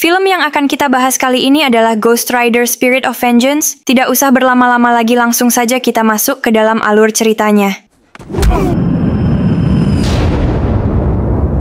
Film yang akan kita bahas kali ini adalah Ghost Rider Spirit of Vengeance. Tidak usah berlama-lama lagi, langsung saja kita masuk ke dalam alur ceritanya.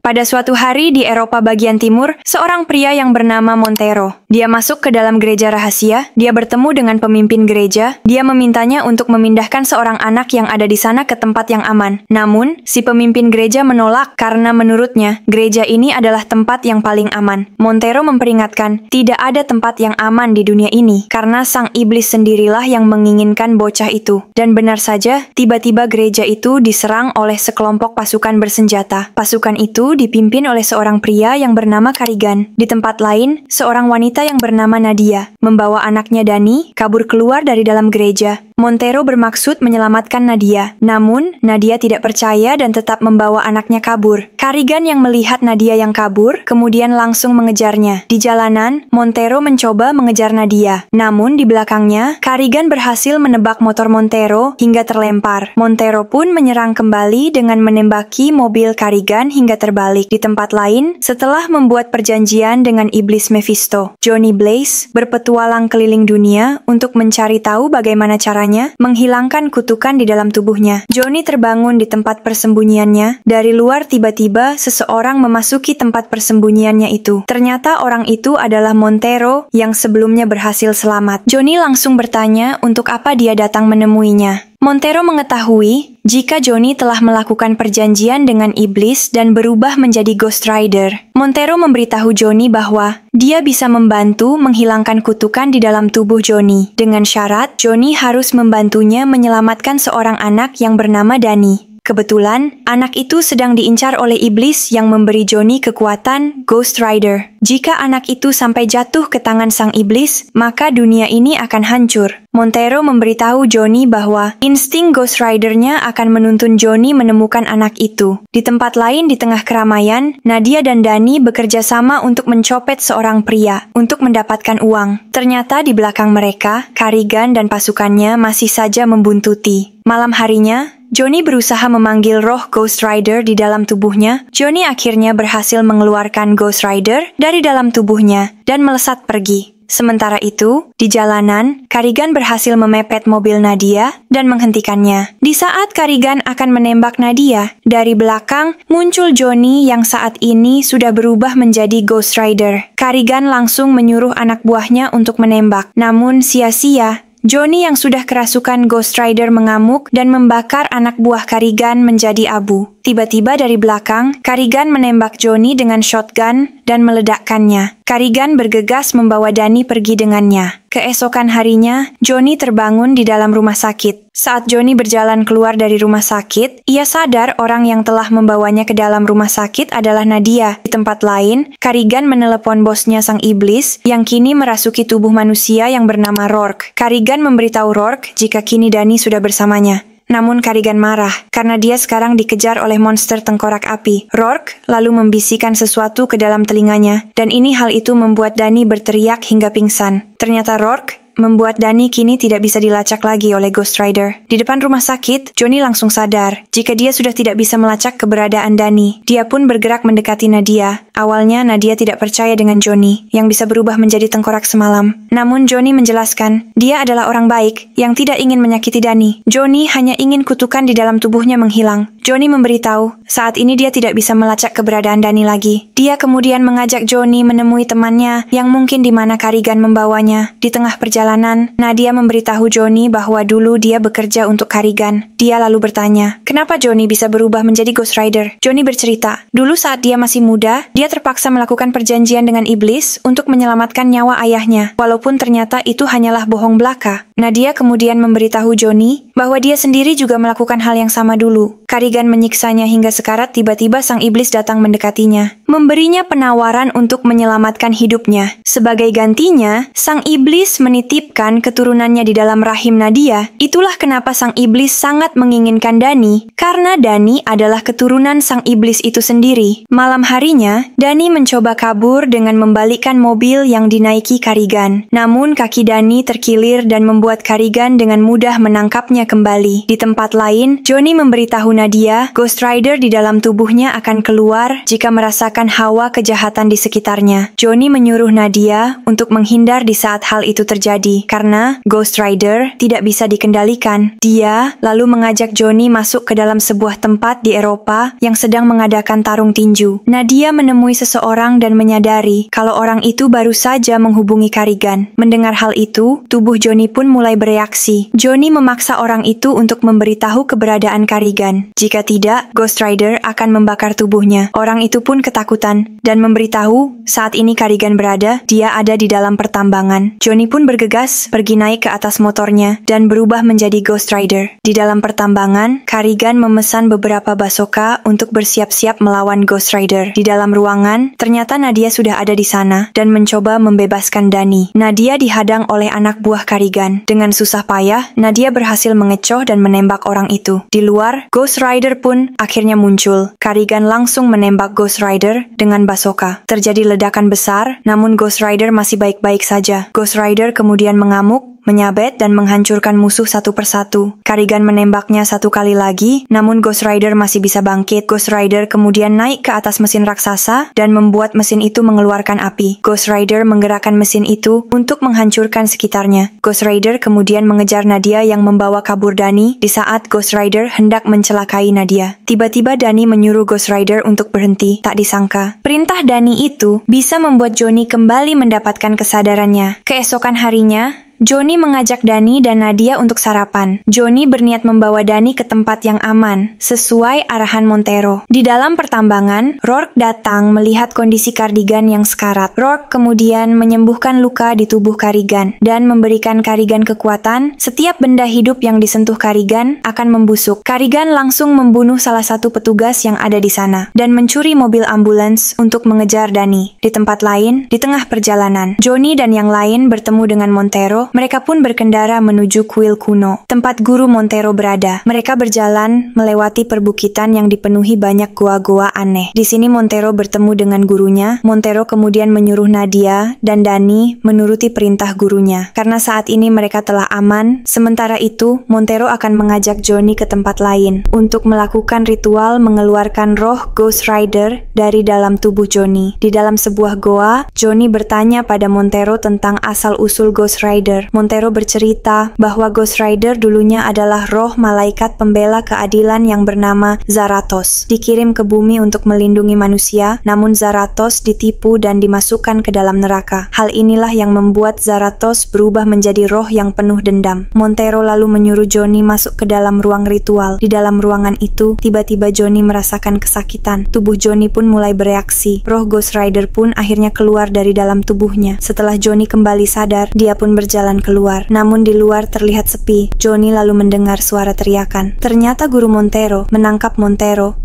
Pada suatu hari di Eropa bagian timur, seorang pria yang bernama Montero. Dia masuk ke dalam gereja rahasia, dia bertemu dengan pemimpin gereja, dia memintanya untuk memindahkan seorang anak yang ada di sana ke tempat yang aman. Namun, si pemimpin gereja menolak karena menurutnya, gereja ini adalah tempat yang paling aman. Montero memperingatkan, tidak ada tempat yang aman di dunia ini, karena sang iblis sendirilah yang menginginkan bocah itu. Dan benar saja, tiba-tiba gereja itu diserang oleh sekelompok pasukan bersenjata. Pasukan itu dipimpin oleh seorang pria yang bernama Karigan. Di tempat lain, seorang wanita yang bernama Nadia membawa anaknya Dani kabur keluar dari dalam gereja. Montero bermaksud menyelamatkan Nadia. Namun, Nadia tidak percaya dan tetap membawa anaknya kabur. Karigan yang melihat Nadia yang kabur, kemudian langsung mengejarnya. Di jalanan, Montero mencoba mengejar Nadia. Namun, di belakangnya, Karigan berhasil menebak motor Montero hingga terlempar. Montero pun menyerang kembali dengan menembaki mobil Karigan hingga terbalik. Di tempat lain, setelah membuat perjanjian dengan iblis Mephisto, Johnny Blaze berpetualang keliling dunia untuk mencari tahu bagaimana caranya menghilangkan kutukan di dalam tubuhnya. Johnny terbangun di tempat persembunyiannya. Dari luar tiba-tiba seseorang memasuki tempat persembunyiannya itu. Ternyata orang itu adalah Montero yang sebelumnya berhasil selamat. Johnny langsung bertanya untuk apa dia datang menemuinya. Montero mengetahui jika Johnny telah melakukan perjanjian dengan iblis dan berubah menjadi Ghost Rider. Montero memberitahu Johnny bahwa dia bisa membantu menghilangkan kutukan di dalam tubuh Johnny. Dengan syarat, Johnny harus membantunya menyelamatkan seorang anak yang bernama Dani. Kebetulan, anak itu sedang diincar oleh iblis yang memberi Johnny kekuatan Ghost Rider. Jika anak itu sampai jatuh ke tangan sang iblis, maka dunia ini akan hancur. Montero memberitahu Johnny bahwa insting Ghost Rider-nya akan menuntun Johnny menemukan anak itu. Di tempat lain di tengah keramaian, Nadia dan Dani bekerja sama untuk mencopet seorang pria untuk mendapatkan uang. Ternyata di belakang mereka, Karigan dan pasukannya masih saja membuntuti. Malam harinya, Johnny berusaha memanggil roh Ghost Rider di dalam tubuhnya. Johnny akhirnya berhasil mengeluarkan Ghost Rider dari dalam tubuhnya dan melesat pergi. Sementara itu, di jalanan, Karigan berhasil memepet mobil Nadia dan menghentikannya. Di saat Karigan akan menembak Nadia, dari belakang muncul Johnny yang saat ini sudah berubah menjadi Ghost Rider. Karigan langsung menyuruh anak buahnya untuk menembak. Namun sia-sia. Johnny yang sudah kerasukan Ghost Rider mengamuk dan membakar anak buah Karigan menjadi abu. Tiba-tiba dari belakang, Karigan menembak Johnny dengan shotgun dan meledakkannya. Karigan bergegas membawa Dani pergi dengannya. Keesokan harinya, Johnny terbangun di dalam rumah sakit. Saat Johnny berjalan keluar dari rumah sakit, ia sadar orang yang telah membawanya ke dalam rumah sakit adalah Nadia. Di tempat lain, Karigan menelepon bosnya sang iblis yang kini merasuki tubuh manusia yang bernama Rourke. Karigan memberitahu Rourke jika kini Dani sudah bersamanya. Namun Karigan marah karena dia sekarang dikejar oleh monster tengkorak api. Rourke lalu membisikkan sesuatu ke dalam telinganya, dan hal itu membuat Dani berteriak hingga pingsan. Ternyata Rourke membuat Dani kini tidak bisa dilacak lagi oleh Ghost Rider. Di depan rumah sakit, Johnny langsung sadar jika dia sudah tidak bisa melacak keberadaan Dani. Dia pun bergerak mendekati Nadia. Awalnya Nadia tidak percaya dengan Johnny yang bisa berubah menjadi tengkorak semalam. Namun Johnny menjelaskan, dia adalah orang baik yang tidak ingin menyakiti Dani. Johnny hanya ingin kutukan di dalam tubuhnya menghilang. Johnny memberitahu, saat ini dia tidak bisa melacak keberadaan Dani lagi. Dia kemudian mengajak Johnny menemui temannya yang mungkin di mana Karigan membawanya. Di tengah perjalanan, Nadia memberitahu Johnny bahwa dulu dia bekerja untuk Karigan. Dia lalu bertanya, kenapa Johnny bisa berubah menjadi Ghost Rider? Johnny bercerita, dulu saat dia masih muda, dia terpaksa melakukan perjanjian dengan iblis untuk menyelamatkan nyawa ayahnya, walaupun ternyata itu hanyalah bohong belaka. Nadia kemudian memberitahu Johnny bahwa dia sendiri juga melakukan hal yang sama dulu. Karigan menyiksanya hingga sekarat. Tiba-tiba sang iblis datang mendekatinya, memberinya penawaran untuk menyelamatkan hidupnya. Sebagai gantinya, sang iblis menitip menitipkan keturunannya di dalam rahim Nadia. Itulah kenapa sang iblis sangat menginginkan Dani, karena Dani adalah keturunan sang iblis itu sendiri. Malam harinya, Dani mencoba kabur dengan membalikkan mobil yang dinaiki Karigan. Namun kaki Dani terkilir dan membuat Karigan dengan mudah menangkapnya kembali. Di tempat lain, Johnny memberitahu Nadia, Ghost Rider di dalam tubuhnya akan keluar jika merasakan hawa kejahatan di sekitarnya. Johnny menyuruh Nadia untuk menghindar di saat hal itu terjadi, karena Ghost Rider tidak bisa dikendalikan. Dia lalu mengajak Johnny masuk ke dalam sebuah tempat di Eropa yang sedang mengadakan tarung tinju. Nadia menemui seseorang dan menyadari kalau orang itu baru saja menghubungi Karigan. Mendengar hal itu, tubuh Johnny pun mulai bereaksi. Johnny memaksa orang itu untuk memberitahu keberadaan Karigan. Jika tidak, Ghost Rider akan membakar tubuhnya. Orang itu pun ketakutan dan memberitahu saat ini Karigan berada, dia ada di dalam pertambangan. Johnny pun bergegas pergi naik ke atas motornya dan berubah menjadi Ghost Rider. Di dalam pertambangan, Karigan memesan beberapa basoka untuk bersiap-siap melawan Ghost Rider. Di dalam ruangan, ternyata Nadia sudah ada di sana dan mencoba membebaskan Dani. Nadia dihadang oleh anak buah Karigan. Dengan susah payah, Nadia berhasil mengecoh dan menembak orang itu. Di luar, Ghost Rider pun akhirnya muncul. Karigan langsung menembak Ghost Rider dengan basoka. Terjadi ledakan besar, namun Ghost Rider masih baik-baik saja. Ghost Rider kemudian mengamuk, menyabet dan menghancurkan musuh satu persatu. Karigan menembaknya satu kali lagi, namun Ghost Rider masih bisa bangkit. Ghost Rider kemudian naik ke atas mesin raksasa dan membuat mesin itu mengeluarkan api. Ghost Rider menggerakkan mesin itu untuk menghancurkan sekitarnya. Ghost Rider kemudian mengejar Nadia yang membawa kabur Dani di saat Ghost Rider hendak mencelakai Nadia. Tiba-tiba Dani menyuruh Ghost Rider untuk berhenti. Tak disangka, perintah Dani itu bisa membuat Johnny kembali mendapatkan kesadarannya. Keesokan harinya, Johnny mengajak Dani dan Nadia untuk sarapan. Johnny berniat membawa Dani ke tempat yang aman, sesuai arahan Montero. Di dalam pertambangan, Rourke datang melihat kondisi Karigan yang sekarat. Rourke kemudian menyembuhkan luka di tubuh Karigan dan memberikan Karigan kekuatan. Setiap benda hidup yang disentuh Karigan akan membusuk. Karigan langsung membunuh salah satu petugas yang ada di sana dan mencuri mobil ambulans untuk mengejar Dani. Di tempat lain, di tengah perjalanan, Johnny dan yang lain bertemu dengan Montero. Mereka pun berkendara menuju kuil kuno, tempat guru Montero berada. Mereka berjalan melewati perbukitan yang dipenuhi banyak goa-goa aneh. Di sini Montero bertemu dengan gurunya. Montero kemudian menyuruh Nadia dan Dani menuruti perintah gurunya. Karena saat ini mereka telah aman, sementara itu Montero akan mengajak Johnny ke tempat lain untuk melakukan ritual mengeluarkan roh Ghost Rider dari dalam tubuh Johnny. Di dalam sebuah goa, Johnny bertanya pada Montero tentang asal-usul Ghost Rider. Montero bercerita bahwa Ghost Rider dulunya adalah roh malaikat pembela keadilan yang bernama Zarathos. Dikirim ke bumi untuk melindungi manusia, namun Zarathos ditipu dan dimasukkan ke dalam neraka. Hal inilah yang membuat Zarathos berubah menjadi roh yang penuh dendam. Montero lalu menyuruh Johnny masuk ke dalam ruang ritual. Di dalam ruangan itu, tiba-tiba Johnny merasakan kesakitan. Tubuh Johnny pun mulai bereaksi. Roh Ghost Rider pun akhirnya keluar dari dalam tubuhnya. Setelah Johnny kembali sadar, dia pun berjalan keluar. Namun di luar terlihat sepi. Johnny lalu mendengar suara teriakan. Ternyata guru Montero menangkap Montero,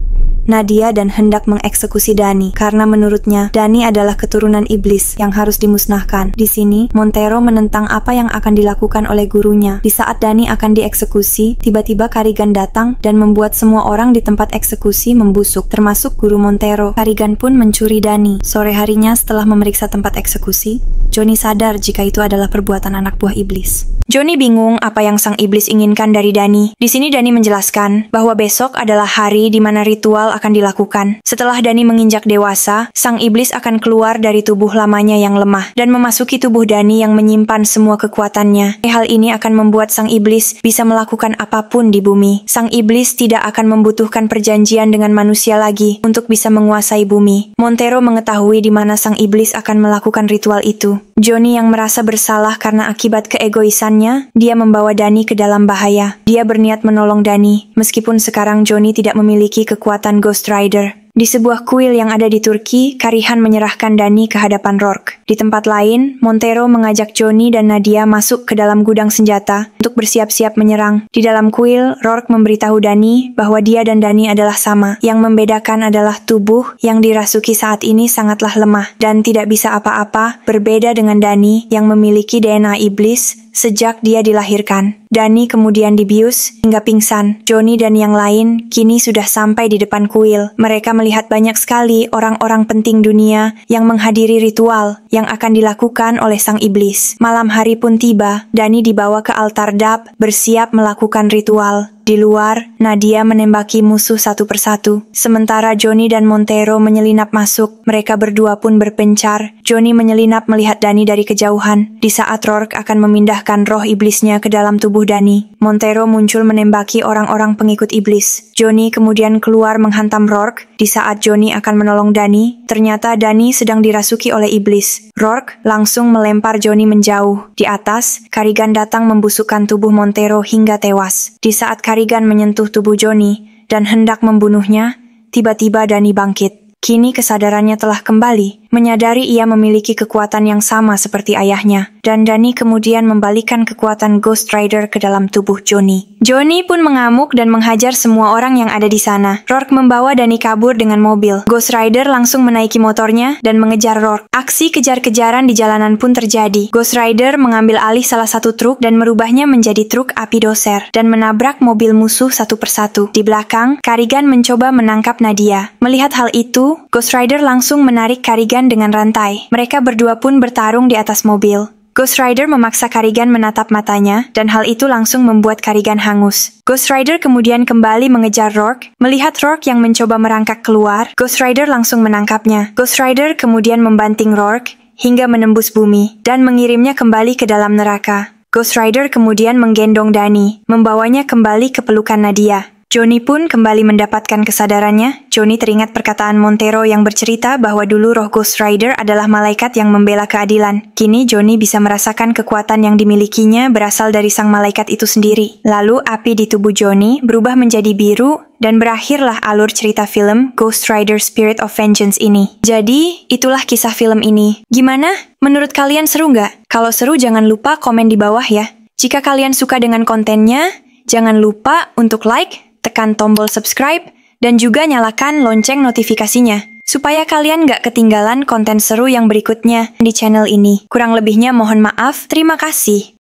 Nadia dan hendak mengeksekusi Dani karena menurutnya Dani adalah keturunan iblis yang harus dimusnahkan. Di sini, Montero menentang apa yang akan dilakukan oleh gurunya. Di saat Dani akan dieksekusi, tiba-tiba Karigan datang dan membuat semua orang di tempat eksekusi membusuk, termasuk guru Montero. Karigan pun mencuri Dani. Sore harinya setelah memeriksa tempat eksekusi, Johnny sadar jika itu adalah perbuatan anak buah iblis. Johnny bingung apa yang sang iblis inginkan dari Dani. Di sini Dani menjelaskan bahwa besok adalah hari di mana ritual akan dilakukan. Setelah Dani menginjak dewasa, sang iblis akan keluar dari tubuh lamanya yang lemah dan memasuki tubuh Dani yang menyimpan semua kekuatannya. Hal ini akan membuat sang iblis bisa melakukan apapun di bumi. Sang iblis tidak akan membutuhkan perjanjian dengan manusia lagi untuk bisa menguasai bumi. Montero mengetahui di mana sang iblis akan melakukan ritual itu. Johnny yang merasa bersalah karena akibat keegoisannya, dia membawa Dani ke dalam bahaya. Dia berniat menolong Dani, meskipun sekarang Johnny tidak memiliki kekuatan Ghost Rider. Di sebuah kuil yang ada di Turki, Karihan menyerahkan Dani ke hadapan Rourke. Di tempat lain, Montero mengajak Johnny dan Nadia masuk ke dalam gudang senjata untuk bersiap-siap menyerang. Di dalam kuil, Rourke memberitahu Danny bahwa dia dan Danny adalah sama. Yang membedakan adalah tubuh yang dirasuki saat ini sangatlah lemah dan tidak bisa apa-apa, berbeda dengan Danny yang memiliki DNA iblis sejak dia dilahirkan. Danny kemudian dibius hingga pingsan. Johnny dan yang lain kini sudah sampai di depan kuil. Mereka melihat banyak sekali orang-orang penting dunia yang menghadiri ritual yang akan dilakukan oleh sang iblis. Malam hari pun tiba. Danny dibawa ke altar Dap, bersiap melakukan ritual. Di luar, Nadia menembaki musuh satu persatu. Sementara Johnny dan Montero menyelinap masuk. Mereka berdua pun berpencar. Johnny menyelinap melihat Danny dari kejauhan. Di saat Rourke akan memindahkan roh iblisnya ke dalam tubuh Danny, Montero muncul menembaki orang-orang pengikut iblis. Johnny kemudian keluar menghantam Rourke. Di saat Johnny akan menolong Danny, ternyata Danny sedang dirasuki oleh iblis. Rourke langsung melempar Johnny menjauh. Di atas, Carrigan datang membusukkan tubuh Montero hingga tewas. Di saat Carrigan menyentuh tubuh Johnny dan hendak membunuhnya, tiba-tiba Danny bangkit. Kini kesadarannya telah kembali, menyadari ia memiliki kekuatan yang sama seperti ayahnya, dan Danny kemudian membalikan kekuatan Ghost Rider ke dalam tubuh Johnny. Johnny pun mengamuk dan menghajar semua orang yang ada di sana. Rourke membawa Danny kabur dengan mobil. Ghost Rider langsung menaiki motornya dan mengejar Rourke. Aksi kejar-kejaran di jalanan pun terjadi. Ghost Rider mengambil alih salah satu truk dan merubahnya menjadi truk api doser dan menabrak mobil musuh satu persatu. Di belakang, Carrigan mencoba menangkap Nadia. Melihat hal itu, Ghost Rider langsung menarik Carrigan dengan rantai. Mereka berdua pun bertarung di atas mobil. Ghost Rider memaksa Carrigan menatap matanya, dan hal itu langsung membuat Carrigan hangus. Ghost Rider kemudian kembali mengejar Rourke. Melihat Rourke yang mencoba merangkak keluar, Ghost Rider langsung menangkapnya. Ghost Rider kemudian membanting Rourke hingga menembus bumi, dan mengirimnya kembali ke dalam neraka. Ghost Rider kemudian menggendong Danny, membawanya kembali ke pelukan Nadia. Johnny pun kembali mendapatkan kesadarannya. Johnny teringat perkataan Montero yang bercerita bahwa dulu roh Ghost Rider adalah malaikat yang membela keadilan. Kini Johnny bisa merasakan kekuatan yang dimilikinya berasal dari sang malaikat itu sendiri. Lalu api di tubuh Johnny berubah menjadi biru dan berakhirlah alur cerita film Ghost Rider Spirit of Vengeance ini. Jadi, itulah kisah film ini. Gimana? Menurut kalian seru nggak? Kalau seru jangan lupa komen di bawah ya. Jika kalian suka dengan kontennya, jangan lupa untuk like, tekan tombol subscribe, dan juga nyalakan lonceng notifikasinya, supaya kalian gak ketinggalan konten seru yang berikutnya di channel ini. Kurang lebihnya mohon maaf, terima kasih.